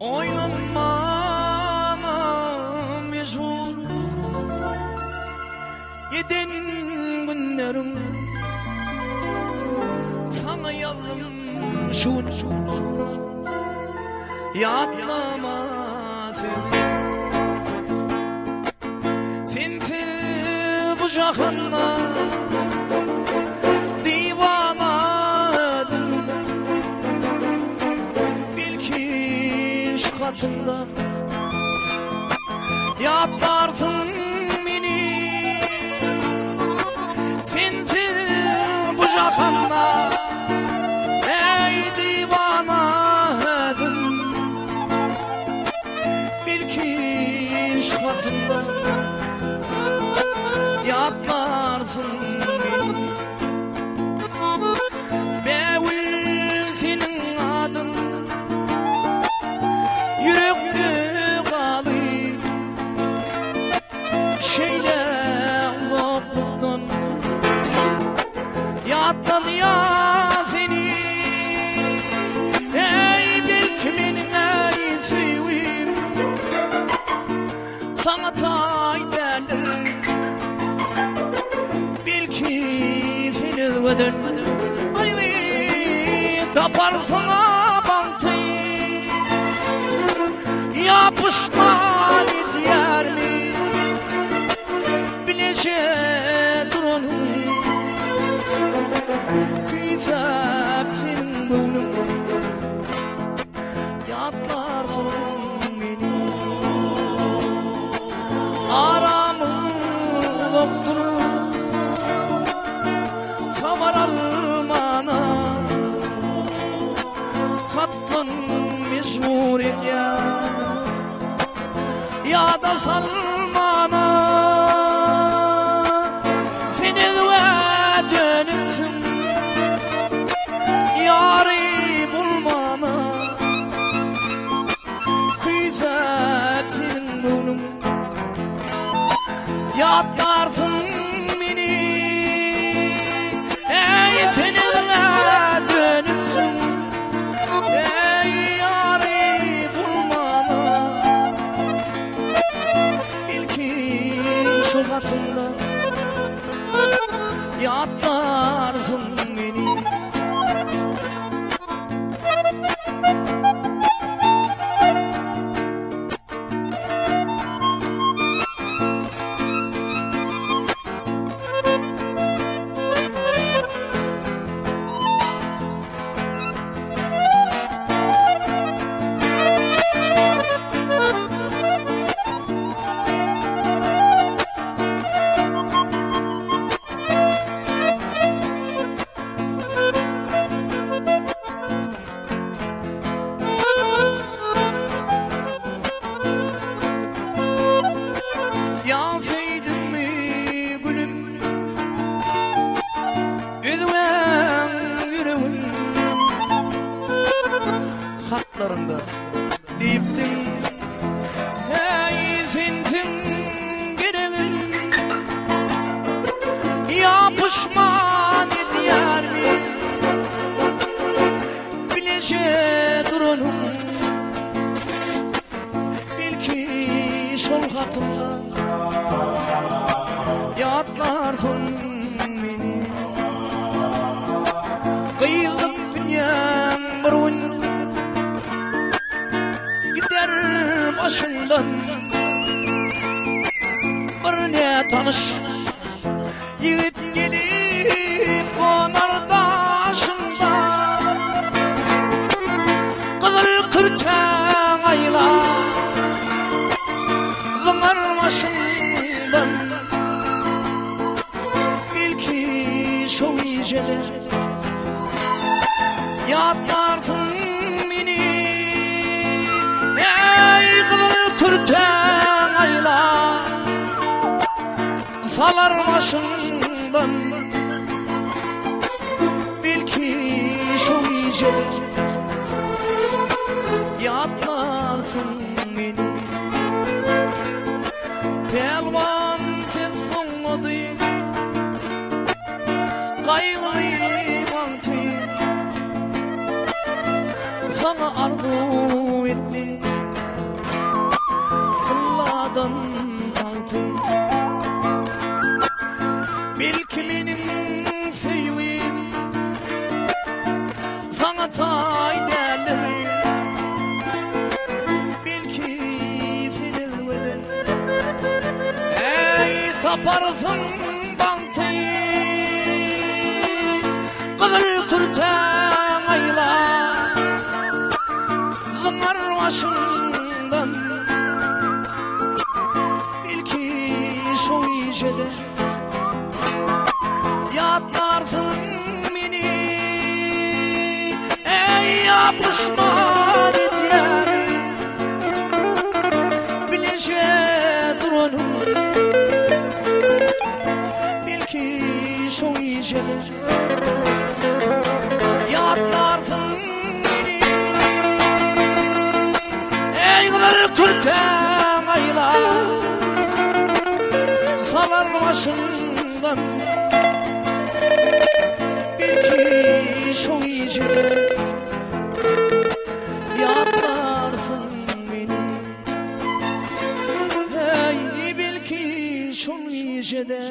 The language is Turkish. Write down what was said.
Oynanmana mecbur eden günlerim sana yavrum şun yatlama seni sensiz bu cahanda divanadım bil ki şu katında yatlarsın beni sensiz bu cahanda ey divanadım bil ki şu katında yatlarsın beni Beğil senin adın yürekte kalı şeyle uzaklıktan yatladı ya seni ey bilkimin ey sevim sana tay derler bil ki seni özledin taparsana bantayı yapışman diyer mi bilece durunun kıysak senin boynun yatlarsın beni aramın doktoru kamar almana mecbur et ya da salmana seni de dönüptüm yarı bulmana kıyzatin bunum yatlarsın beni ey seni de dönüptüm Şubatımda yatlarsın beni Yansıydın mı gülüm üzülen yüreğim hatlarında deyiptin hey sensin girelim yapışman diyer mi bilece durunum bil ki şol hatımda yatlarsın beni kıyılıp dünyan bir gün gider başından bir ne tanış yiğit gelip konar daşında kızıl kırten ayla zınar başından bil ki şu gecede yatlarsın beni ey kızıl kırten ayla salar başından bil ki şu gecede yatlarsın beni pelvan sen sonladı kaygı mantı sana arzu etti başmadan tahtı. Bil ki benim sevgilim sana tay derler. Bil ki seni över. Ey taparsın bantayı, kızıl kürten ayla, zımar başından. Bil ki şu işede yatlarsın beni, ey yapışman etler. Bilece duranım, bil ki şu işede yatlarsın beni, ey kızıl kürten ayla, salar başından. Bil ki şu işede yaparsın beni, hey bil ki şu işede